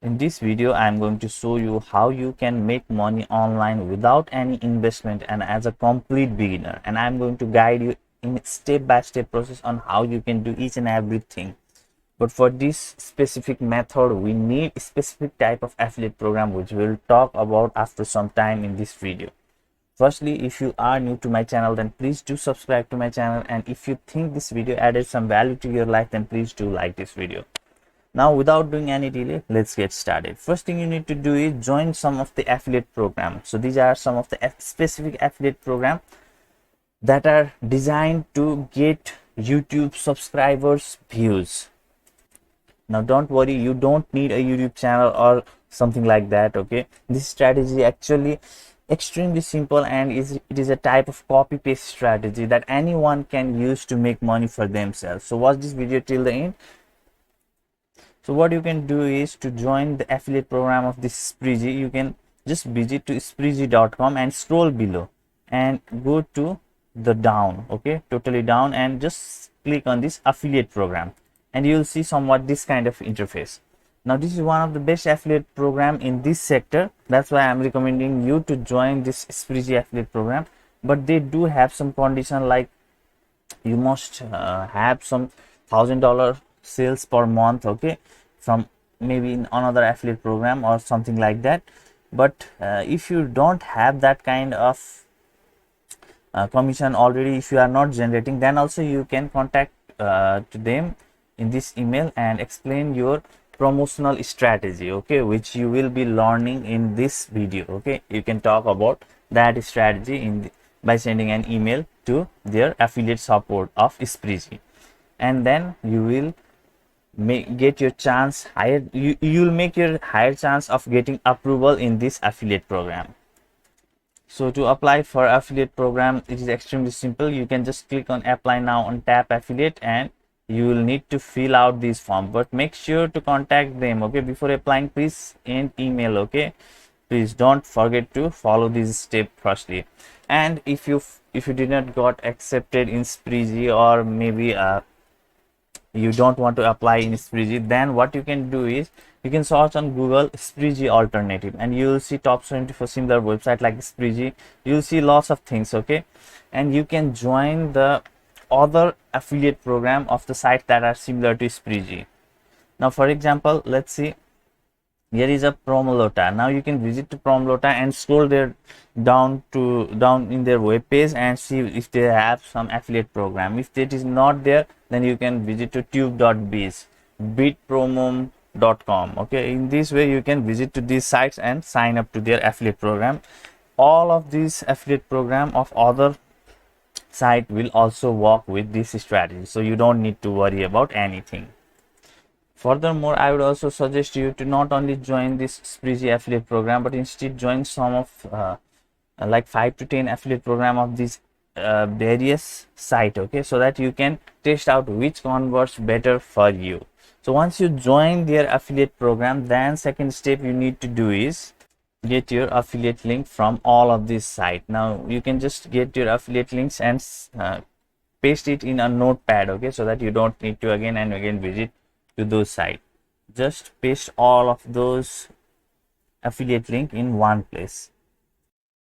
In this video, I am going to show you how you can make money online without any investment and as a complete beginner. And I am going to guide you in step-by-step process on how you can do each and everything. But for this specific method, we need a specific type of affiliate program, which we'll talk about after some time in this video. Firstly, if you are new to my channel, then please do subscribe to my channel. And if you think this video added some value to your life, then please do like this video. Now, without doing any delay, let's get started. First thing you need to do is join some of the affiliate programs. So these are some of the specific affiliate programs that are designed to get YouTube subscribers views. Now don't worry, you don't need a YouTube channel or something like that. Okay, this strategy actually extremely simple, and it is a type of copy paste strategy that anyone can use to make money for themselves. So watch this video till the end. So what you can do is to join the affiliate program of this Spreezy. You can just visit to spreezy.com and scroll below and go to the down, okay, totally down, and just click on this affiliate program, and you will see somewhat this kind of interface. Now this is one of the best affiliate program in this sector. That's why I'm recommending you to join this Spreezy affiliate program. But they do have some condition, like you must have some $1,000 sales per month, okay, from maybe in another affiliate program or something like that. But if you don't have that kind of commission already, if you are not generating, then also you can contact to them in this email and explain your promotional strategy, okay, which you will be learning in this video. Okay, you can talk about that strategy in by sending an email to their affiliate support of Spreezy, and then you will get your chance higher. You'll make your higher chance of getting approval in this affiliate program. So to apply for affiliate program, it is extremely simple. You can just click on apply now on tap affiliate, and you will need to fill out this form, but make sure to contact them, okay, before applying. Please end email, okay, please don't forget to follow this step firstly. And if you did not got accepted in Spreezy, or maybe you don't want to apply in Spreezy, then what you can do is you can search on Google Spreezy alternative, and you will see top 24 similar website like Spreezy. You will see lots of things, okay, and you can join the other affiliate program of the site that are similar to Spreezy. Now for example, let's see, here is a Promolota. Now you can visit to Promolota and scroll there down in their web page and see if they have some affiliate program. If it is not there, then you can visit to tube.biz, bitpromom.com. okay, in this way you can visit to these sites and sign up to their affiliate program. All of these affiliate program of other site will also work with this strategy, so you don't need to worry about anything. Furthermore, I would also suggest you to not only join this Spreezy affiliate program, but instead join some of like 5 to 10 affiliate program of these various site, okay, so that you can test out which converts better for you. So once you join their affiliate program, then second step you need to do is get your affiliate link from all of this site. Now you can just get your affiliate links and paste it in a notepad, okay, so that you don't need to again and again visit to those sites. Just paste all of those affiliate link in one place.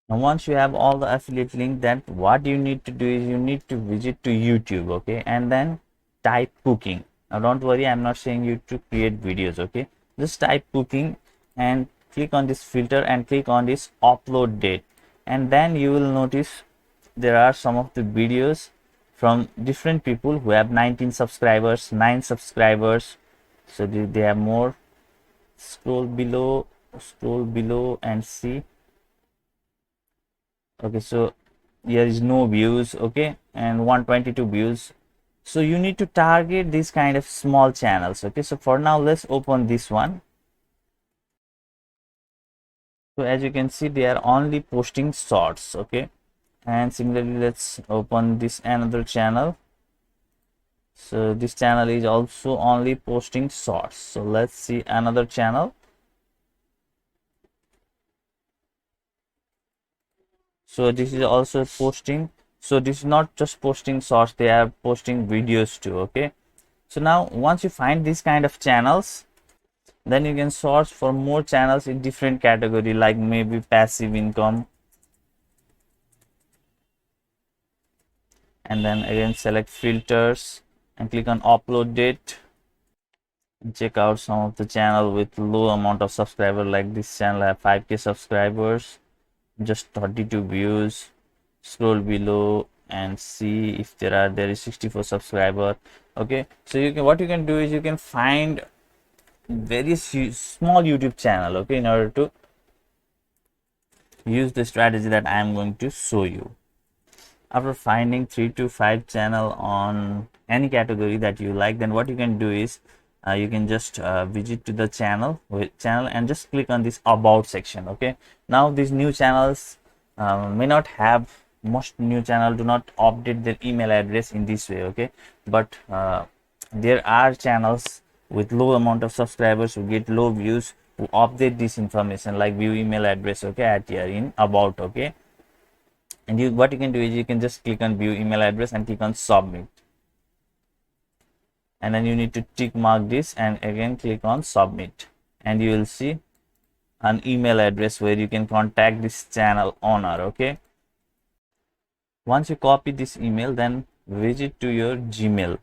Now once you have all the affiliate link, then what you need to do is you need to visit to YouTube, okay, and then type cooking. Now don't worry, I'm not saying you to create videos, okay, just type cooking and click on this filter and click on this upload date, and then you will notice there are some of the videos from different people who have 19 subscribers, 9 subscribers. So they have more. Scroll below and see. Okay, so here is no views, okay, and 122 views. So you need to target these kind of small channels, okay. So for now, let's open this one. So as you can see, they are only posting shorts, okay, and similarly, let's open this another channel. So this channel is also only posting shorts. So let's see another channel. So this is also posting. So this is not just posting shorts, they are posting videos too, okay. So now once you find these kind of channels, Then you can search for more channels in different category, like maybe passive income, and then again select filters and click on upload date. Check out some of the channel with low amount of subscriber, like this channel have 5k subscribers, just 32 views. Scroll below and see if there is 64 subscriber. Okay, so you can, what you can do is you can find very small YouTube channel, okay, in order to use the strategy that I am going to show you. After finding 3 to 5 channel on any category that you like, then what you can do is you can just visit to the channel and just click on this about section. Okay, now these new channels may not have, most new channel do not update their email address in this way. Okay, but there are channels with low amount of subscribers who get low views, who update this information like view email address, okay, at here in about. Okay, and you, what you can do is you can just click on view email address and click on submit, and then you need to tick mark this and again click on submit, and you will see an email address where you can contact this channel owner. Okay, once you copy this email, then visit to your Gmail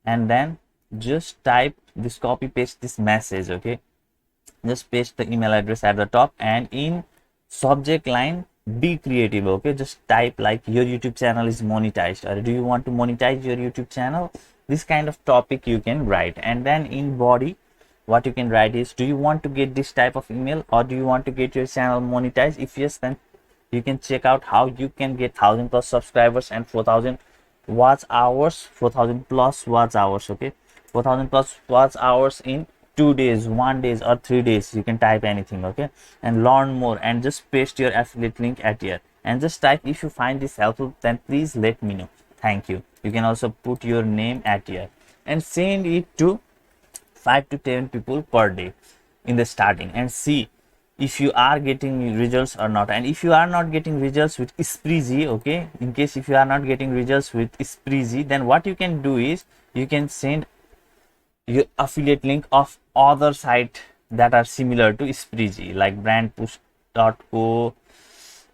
and then just type this, copy paste this message. Okay, just paste the email address at the top, and in subject line be creative. Okay, just type like your YouTube channel is monetized, or do you want to monetize your YouTube channel, this kind of topic you can write. And then in body, what you can write is, do you want to get this type of email, or do you want to get your channel monetized? If yes, then you can check out how you can get 1000 plus subscribers and 4000 watch hours, 4000 plus watch hours. Okay, 4000 plus watch hours in 2 days, 1 days, or 3 days. You can type anything. Okay, and learn more, and just paste your affiliate link at here and just type, if you find this helpful, then please let me know, thank you. You can also put your name at here and send it to 5 to 10 people per day in the starting, and see if you are getting results or not. And if you are not getting results with Spreezy, okay, in case if you are not getting results with Spreezy, then what you can do is you can send your affiliate link of other site that are similar to Spreezy, like brandpush.co,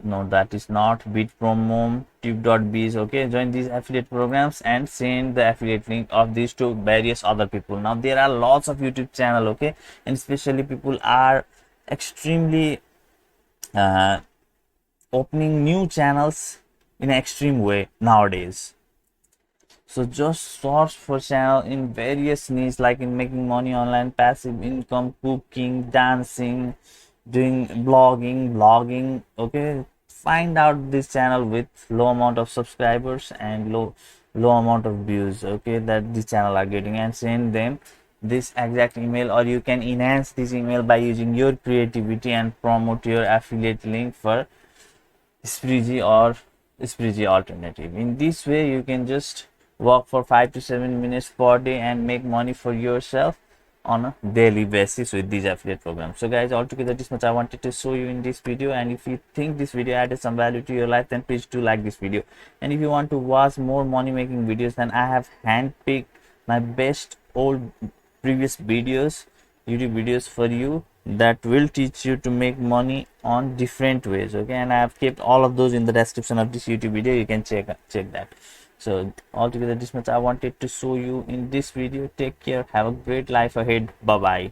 no, that is not Bitpromo, tube.biz. Okay, join these affiliate programs and send the affiliate link of these to various other people. Now there are lots of YouTube channel, okay, and especially people are extremely opening new channels in an extreme way nowadays. So just search for channel in various niche, like in making money online, passive income, cooking, dancing, doing blogging. Okay, find out this channel with low amount of subscribers and low amount of views, okay, that this channel are getting, and send them this exact email. Or you can enhance this email by using your creativity and promote your affiliate link for Spreezy or Spreezy alternative. In this way you can just work for 5 to 7 minutes per day and make money for yourself on a daily basis with these affiliate programs. So guys, altogether this much I wanted to show you in this video, and if you think this video added some value to your life, then please do like this video. And if you want to watch more money making videos, then I have handpicked my best old previous videos, YouTube videos for you, that will teach you to make money on different ways. Okay, and I have kept all of those in the description of this YouTube video. You can check that. So altogether this much I wanted to show you in this video. Take care, have a great life ahead. Bye bye.